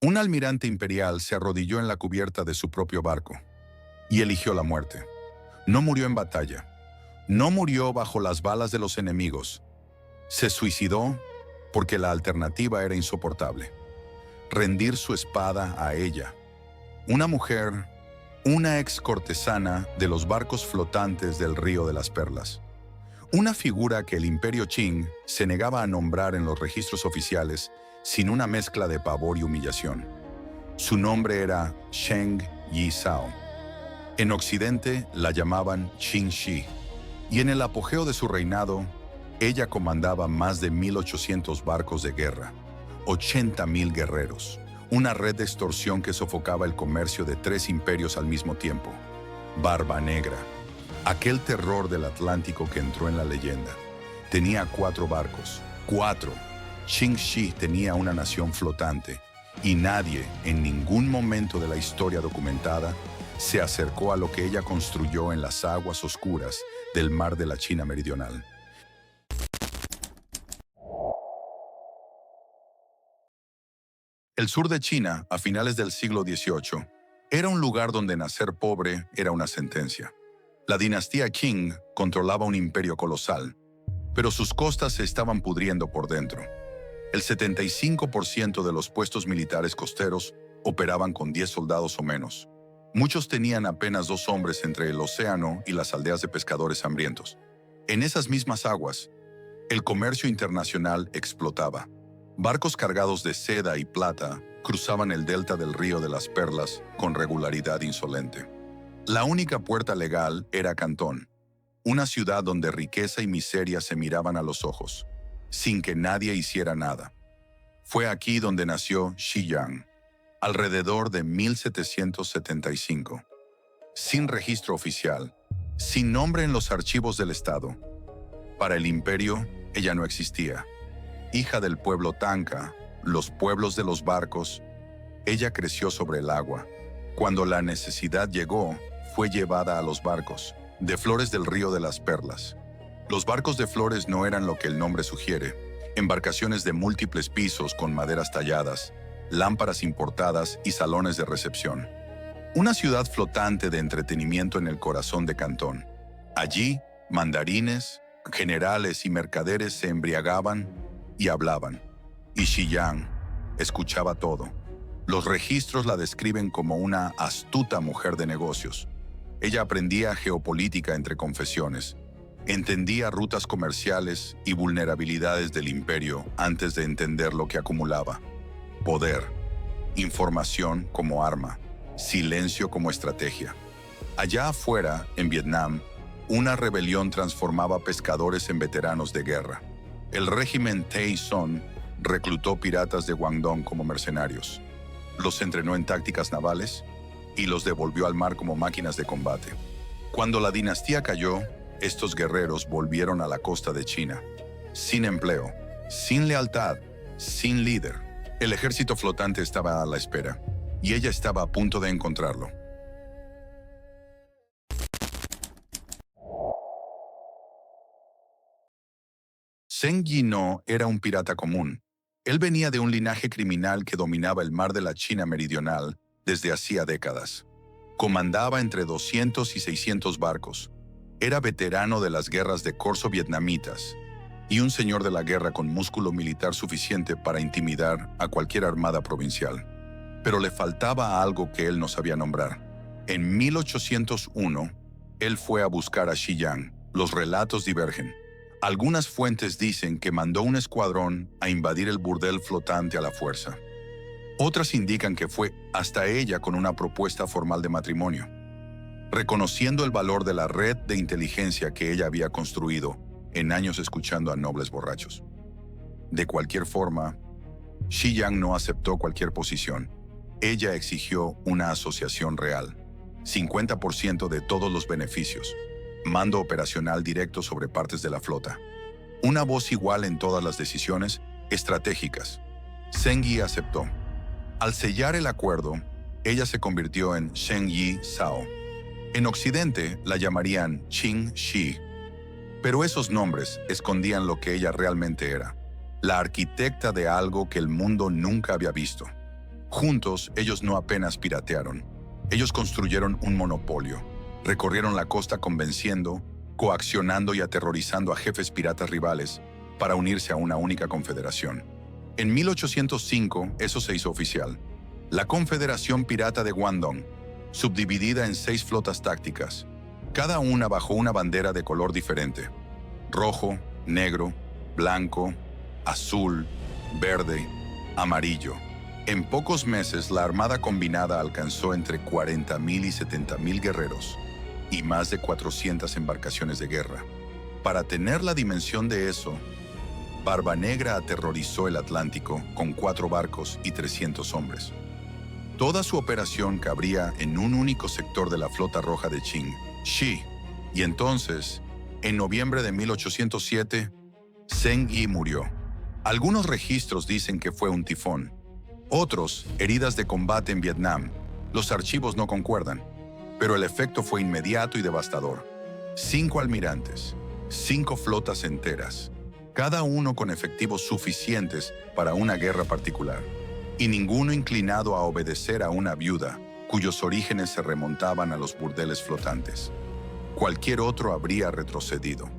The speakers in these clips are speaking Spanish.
Un almirante imperial se arrodilló en la cubierta de su propio barco y eligió la muerte. No murió en batalla, no murió bajo las balas de los enemigos. Se suicidó porque la alternativa era insoportable. Rendir su espada a ella, una mujer, una ex cortesana de los barcos flotantes del Río de las Perlas. Una figura que el Imperio Qing se negaba a nombrar en los registros oficiales sin una mezcla de pavor y humillación. Su nombre era Zheng Yizhao. En Occidente la llamaban Qin Shi, y en el apogeo de su reinado, ella comandaba más de 1.800 barcos de guerra, 80.000 guerreros, una red de extorsión que sofocaba el comercio de 3 imperios al mismo tiempo. Barba Negra, aquel terror del Atlántico que entró en la leyenda, tenía 4 barcos, 4. Qin Shi tenía una nación flotante, y nadie, en ningún momento de la historia documentada, se acercó a lo que ella construyó en las aguas oscuras del mar de la China Meridional. El sur de China, a finales del siglo XVIII, era un lugar donde nacer pobre era una sentencia. La dinastía Qing controlaba un imperio colosal, pero sus costas se estaban pudriendo por dentro. El 75% de los puestos militares costeros operaban con 10 soldados o menos. Muchos tenían apenas 2 hombres entre el océano y las aldeas de pescadores hambrientos. En esas mismas aguas, el comercio internacional explotaba. Barcos cargados de seda y plata cruzaban el delta del Río de las Perlas con regularidad insolente. La única puerta legal era Cantón, una ciudad donde riqueza y miseria se miraban a los ojos, sin que nadie hiciera nada. Fue aquí donde nació Xiyang, alrededor de 1775. Sin registro oficial, sin nombre en los archivos del Estado. Para el imperio, ella no existía. Hija del pueblo Tanka, los pueblos de los barcos, ella creció sobre el agua. Cuando la necesidad llegó, fue llevada a los barcos, de Flores del Río de las Perlas. Los barcos de Flores no eran lo que el nombre sugiere, embarcaciones de múltiples pisos con maderas talladas, lámparas importadas y salones de recepción. Una ciudad flotante de entretenimiento en el corazón de Cantón. Allí, mandarines, generales y mercaderes se embriagaban y hablaban, y Xiyang escuchaba todo. Los registros la describen como una astuta mujer de negocios. Ella aprendía geopolítica entre confesiones, entendía rutas comerciales y vulnerabilidades del imperio antes de entender lo que acumulaba. Poder, información como arma, silencio como estrategia. Allá afuera, en Vietnam, una rebelión transformaba pescadores en veteranos de guerra. El régimen Tay Son reclutó piratas de Guangdong como mercenarios. Los entrenó en tácticas navales y los devolvió al mar como máquinas de combate. Cuando la dinastía cayó, estos guerreros volvieron a la costa de China, sin empleo, sin lealtad, sin líder. El ejército flotante estaba a la espera, y ella estaba a punto de encontrarlo. Zheng Yino era un pirata común. Él venía de un linaje criminal que dominaba el mar de la China Meridional desde hacía décadas. Comandaba entre 200 y 600 barcos. Era veterano de las guerras de corso vietnamitas y un señor de la guerra con músculo militar suficiente para intimidar a cualquier armada provincial. Pero le faltaba algo que él no sabía nombrar. En 1801, él fue a buscar a Xiyang. Los relatos divergen. Algunas fuentes dicen que mandó un escuadrón a invadir el burdel flotante a la fuerza. Otras indican que fue hasta ella con una propuesta formal de matrimonio, reconociendo el valor de la red de inteligencia que ella había construido en años escuchando a nobles borrachos. De cualquier forma, Xiyang no aceptó cualquier posición. Ella exigió una asociación real, 50% de todos los beneficios, mando operacional directo sobre partes de la flota, una voz igual en todas las decisiones estratégicas. Zheng Yi aceptó. Al sellar el acuerdo, ella se convirtió en Zheng Yizhao. En Occidente la llamarían Qin Shi, pero esos nombres escondían lo que ella realmente era, la arquitecta de algo que el mundo nunca había visto. Juntos, ellos no apenas piratearon. Ellos construyeron un monopolio. Recorrieron la costa convenciendo, coaccionando y aterrorizando a jefes piratas rivales para unirse a una única confederación. En 1805, eso se hizo oficial. La Confederación Pirata de Guangdong, subdividida en 6 flotas tácticas, cada una bajo una bandera de color diferente: rojo, negro, blanco, azul, verde, amarillo. En pocos meses, la armada combinada alcanzó entre 40.000 y 70.000 guerreros y más de 400 embarcaciones de guerra. Para tener la dimensión de eso, Barba Negra aterrorizó el Atlántico con 4 barcos y 300 hombres. Toda su operación cabría en un único sector de la flota roja de Qing, Shi, y entonces, en noviembre de 1807, Zheng Yi murió. Algunos registros dicen que fue un tifón. Otros, heridas de combate en Vietnam. Los archivos no concuerdan, pero el efecto fue inmediato y devastador. 5 almirantes, 5 flotas enteras, cada uno con efectivos suficientes para una guerra particular, y ninguno inclinado a obedecer a una viuda cuyos orígenes se remontaban a los burdeles flotantes. Cualquier otro habría retrocedido.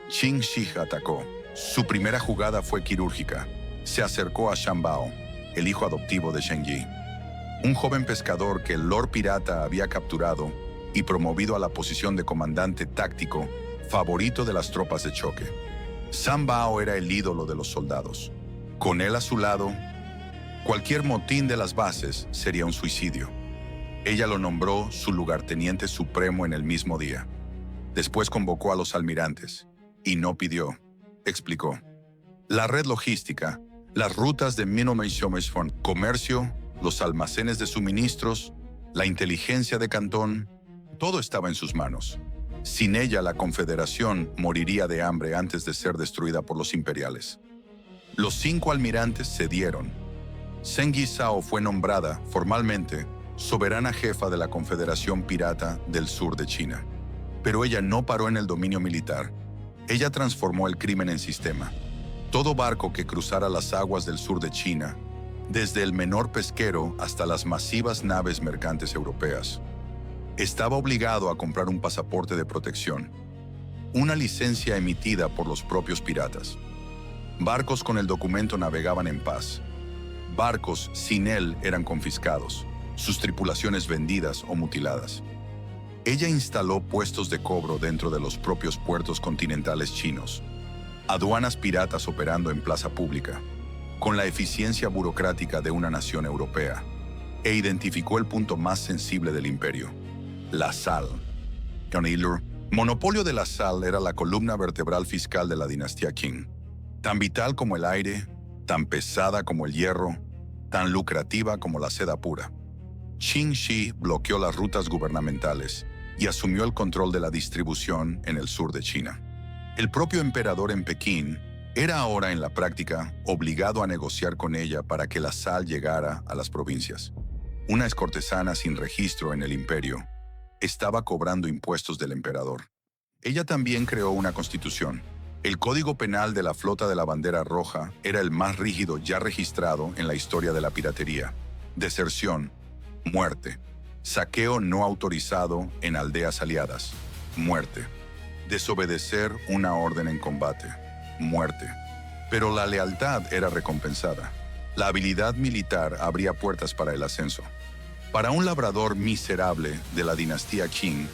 Qin Shi atacó. Su primera jugada fue quirúrgica. Se acercó a Shan Bao, el hijo adoptivo de Zheng Yi, un joven pescador que el Lord Pirata había capturado y promovido a la posición de comandante táctico favorito de las tropas de choque. Shan Bao era el ídolo de los soldados. Con él a su lado, cualquier motín de las bases sería un suicidio. Ella lo nombró su lugarteniente supremo en el mismo día. Después convocó a los almirantes y no pidió, explicó. La red logística, las rutas de Minomeishomeshfon, comercio, los almacenes de suministros, la inteligencia de Cantón, todo estaba en sus manos. Sin ella, la Confederación moriría de hambre antes de ser destruida por los imperiales. Los 5 almirantes cedieron. Zheng Yi Zhao fue nombrada, formalmente, soberana jefa de la Confederación Pirata del Sur de China. Pero ella no paró en el dominio militar. Ella transformó el crimen en sistema. Todo barco que cruzara las aguas del sur de China, desde el menor pesquero hasta las masivas naves mercantes europeas, estaba obligado a comprar un pasaporte de protección, una licencia emitida por los propios piratas. Barcos con el documento navegaban en paz. Barcos sin él eran confiscados, sus tripulaciones vendidas o mutiladas. Ella instaló puestos de cobro dentro de los propios puertos continentales chinos, aduanas piratas operando en plaza pública, con la eficiencia burocrática de una nación europea, e identificó el punto más sensible del imperio: la sal. El monopolio de la sal era la columna vertebral fiscal de la dinastía Qing, tan vital como el aire, tan pesada como el hierro, tan lucrativa como la seda pura. Qin Shi bloqueó las rutas gubernamentales y asumió el control de la distribución en el sur de China. El propio emperador en Pekín era ahora en la práctica obligado a negociar con ella para que la sal llegara a las provincias. Una cortesana sin registro en el imperio estaba cobrando impuestos del emperador. Ella también creó una constitución. El Código Penal de la Flota de la Bandera Roja era el más rígido ya registrado en la historia de la piratería. Deserción, muerte. Saqueo no autorizado en aldeas aliadas, muerte. Desobedecer una orden en combate, muerte. Pero la lealtad era recompensada. La habilidad militar abría puertas para el ascenso. Para un labrador miserable de la dinastía Qing,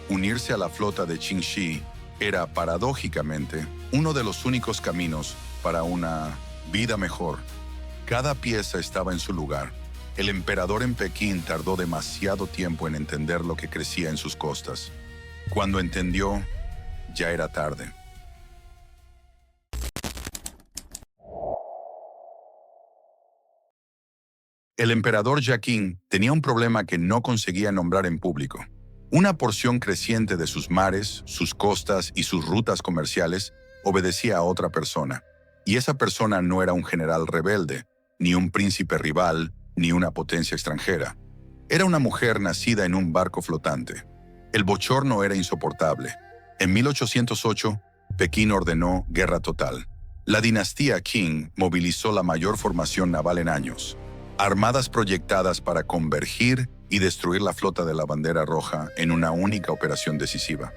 unirse a la flota de Qin Shi era, paradójicamente, uno de los únicos caminos para una vida mejor. Cada pieza estaba en su lugar. El emperador en Pekín tardó demasiado tiempo en entender lo que crecía en sus costas. Cuando entendió, ya era tarde. El emperador Jia tenía un problema que no conseguía nombrar en público. Una porción creciente de sus mares, sus costas y sus rutas comerciales obedecía a otra persona. Y esa persona no era un general rebelde, ni un príncipe rival, ni una potencia extranjera. Era una mujer nacida en un barco flotante. El bochorno era insoportable. En 1808, Pekín ordenó guerra total. La dinastía Qing movilizó la mayor formación naval en años. armadas proyectadas para convergir y destruir la flota de la Bandera Roja en una única operación decisiva.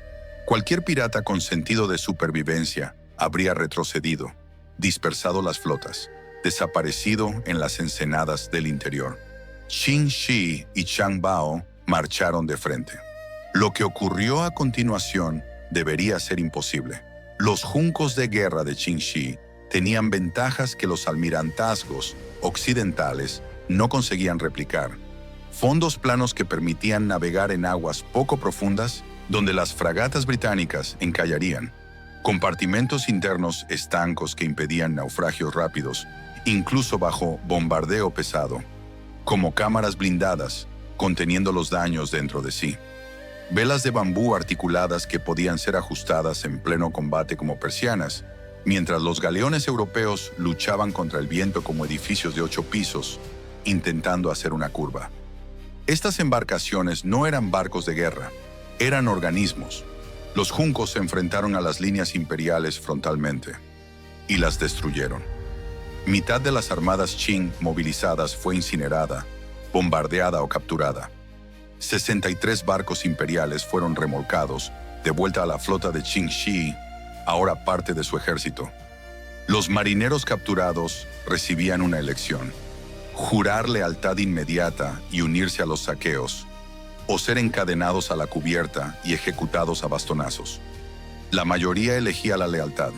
Cualquier pirata con sentido de supervivencia habría retrocedido, dispersado las flotas, desaparecido en las ensenadas del interior. Qin Shi y Zhang Bao marcharon de frente. Lo que ocurrió a continuación debería ser imposible. Los juncos de guerra de Qin Shi tenían ventajas que los almirantazgos occidentales no conseguían replicar. Fondos planos que permitían navegar en aguas poco profundas donde las fragatas británicas encallarían. Compartimentos internos estancos que impedían naufragios rápidos, incluso bajo bombardeo pesado, como cámaras blindadas conteniendo los daños dentro de sí. Velas de bambú articuladas que podían ser ajustadas en pleno combate como persianas, mientras los galeones europeos luchaban contra el viento como edificios de 8 pisos, intentando hacer una curva. Estas embarcaciones no eran barcos de guerra, eran organismos. Los juncos se enfrentaron a las líneas imperiales frontalmente y las destruyeron. Mitad de las armadas Qing movilizadas fue incinerada, bombardeada o capturada. 63 barcos imperiales fueron remolcados, de vuelta a la flota de Qin Shi, ahora parte de su ejército. Los marineros capturados recibían una elección: jurar lealtad inmediata y unirse a los saqueos, o ser encadenados a la cubierta y ejecutados a bastonazos. La mayoría elegía la lealtad.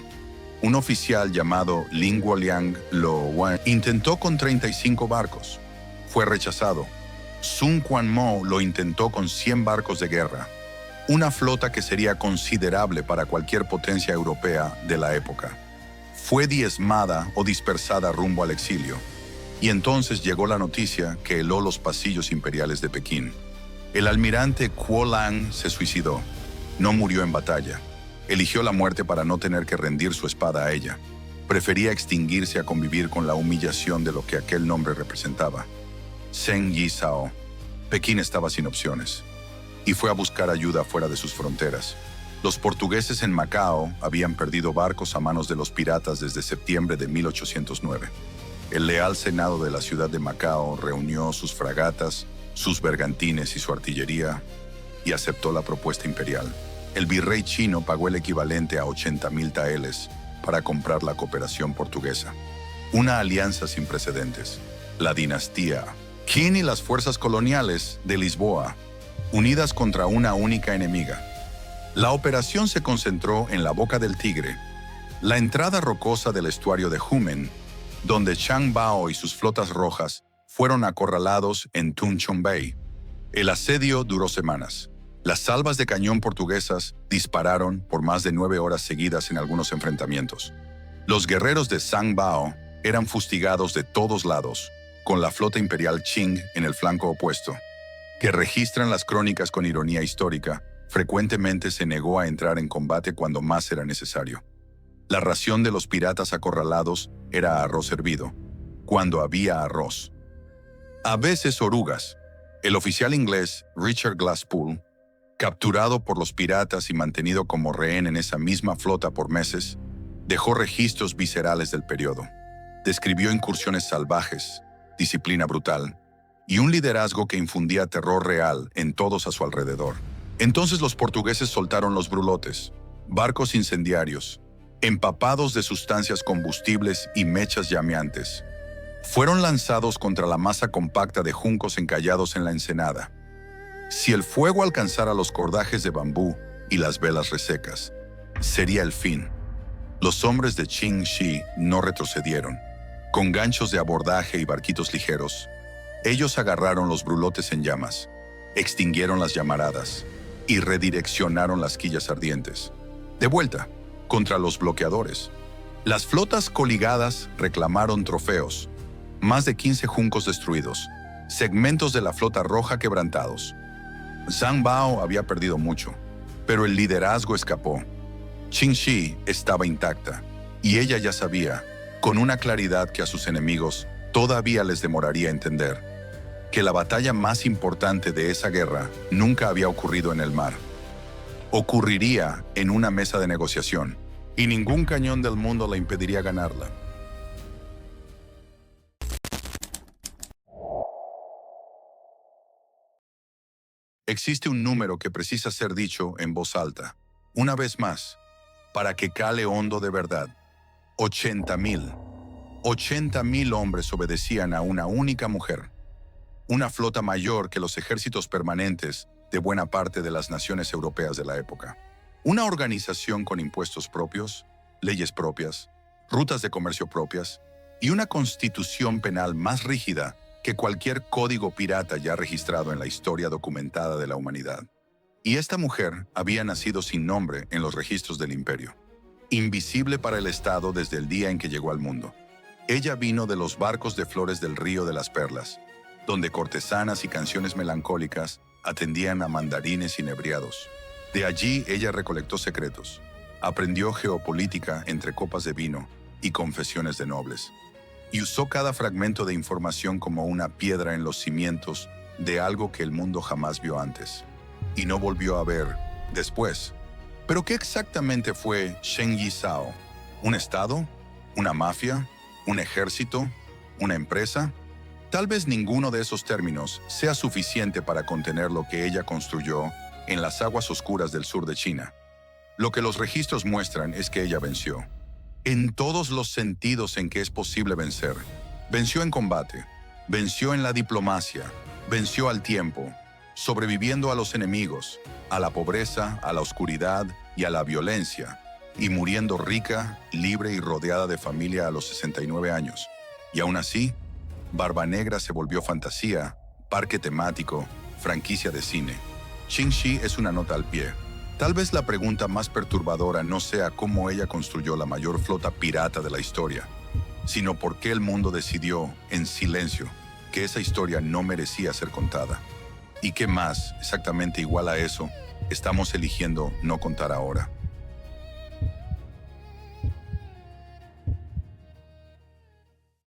Un oficial llamado Lin Guoliang Lo intentó con 35 barcos. Fue rechazado. Sun Quan-mo lo intentó con 100 barcos de guerra, una flota que sería considerable para cualquier potencia europea de la época. Fue diezmada o dispersada rumbo al exilio, y entonces llegó la noticia que heló los pasillos imperiales de Pekín. El almirante Kuo Lang se suicidó. No murió en batalla. Eligió la muerte para no tener que rendir su espada a ella. Prefería extinguirse a convivir con la humillación de lo que aquel nombre representaba. Zheng Yizhao. Pekín estaba sin opciones y fue a buscar ayuda fuera de sus fronteras. Los portugueses en Macao habían perdido barcos a manos de los piratas desde septiembre de 1809. El leal senado de la ciudad de Macao reunió sus fragatas, sus bergantines y su artillería y aceptó la propuesta imperial. El virrey chino pagó el equivalente a 80,000 taeles para comprar la cooperación portuguesa. Una alianza sin precedentes. La dinastía Qin y las fuerzas coloniales de Lisboa, unidas contra una única enemiga. La operación se concentró en la Boca del Tigre, la entrada rocosa del estuario de Humen, donde Zhang Bao y sus flotas rojas fueron acorralados en Tung Chung Bay. El asedio duró semanas. Las salvas de cañón portuguesas dispararon por más de 9 horas seguidas en algunos enfrentamientos. Los guerreros de Zhang Bao eran fustigados de todos lados, con la flota imperial Qing en el flanco opuesto, que registran las crónicas con ironía histórica. Frecuentemente se negó a entrar en combate cuando más era necesario. La ración de los piratas acorralados era arroz hervido, cuando había arroz. A veces orugas. El oficial inglés Richard Glasspool, capturado por los piratas y mantenido como rehén en esa misma flota por meses, dejó registros viscerales del periodo. Describió incursiones salvajes, disciplina brutal y un liderazgo que infundía terror real en todos a su alrededor. Entonces los portugueses soltaron los brulotes, barcos incendiarios, empapados de sustancias combustibles y mechas llameantes. Fueron lanzados contra la masa compacta de juncos encallados en la ensenada. Si el fuego alcanzara los cordajes de bambú y las velas resecas, sería el fin. Los hombres de Qin Shi no retrocedieron. Con ganchos de abordaje y barquitos ligeros, ellos agarraron los brulotes en llamas, extinguieron las llamaradas y redireccionaron las quillas ardientes. De vuelta, contra los bloqueadores. Las flotas coligadas reclamaron trofeos, más de 15 juncos destruidos, segmentos de la flota roja quebrantados. Zhang Bao había perdido mucho, pero el liderazgo escapó. Qin Shi estaba intacta, y ella ya sabía, con una claridad que a sus enemigos todavía les demoraría entender, que la batalla más importante de esa guerra nunca había ocurrido en el mar. Ocurriría en una mesa de negociación, y ningún cañón del mundo le impediría ganarla. Existe un número que precisa ser dicho en voz alta, una vez más, para que cale hondo de verdad. 80,000. 80,000 hombres obedecían a una única mujer. Una flota mayor que los ejércitos permanentes de buena parte de las naciones europeas de la época. Una organización con impuestos propios, leyes propias, rutas de comercio propias y una constitución penal más rígida que cualquier código pirata ya registrado en la historia documentada de la humanidad. Y esta mujer había nacido sin nombre en los registros del imperio, invisible para el Estado desde el día en que llegó al mundo. Ella vino de los barcos de flores del Río de las Perlas, donde cortesanas y canciones melancólicas atendían a mandarines inebriados. De allí ella recolectó secretos, aprendió geopolítica entre copas de vino y confesiones de nobles, y usó cada fragmento de información como una piedra en los cimientos de algo que el mundo jamás vio antes, y no volvió a ver después. ¿Pero qué exactamente fue Shen Yi Zhao? ¿Un estado? ¿Una mafia? ¿Un ejército? ¿Una empresa? Tal vez ninguno de esos términos sea suficiente para contener lo que ella construyó en las aguas oscuras del sur de China. Lo que los registros muestran es que ella venció. En todos los sentidos en que es posible vencer. Venció en combate, venció en la diplomacia, venció al tiempo, sobreviviendo a los enemigos, a la pobreza, a la oscuridad y a la violencia, y muriendo rica, libre y rodeada de familia a los 69 años. Y aún así, Barba Negra se volvió fantasía, parque temático, franquicia de cine. Qingxi es una nota al pie. Tal vez la pregunta más perturbadora no sea cómo ella construyó la mayor flota pirata de la historia, sino por qué el mundo decidió, en silencio, que esa historia no merecía ser contada. ¿Y qué más, exactamente igual a eso, estamos eligiendo no contar ahora?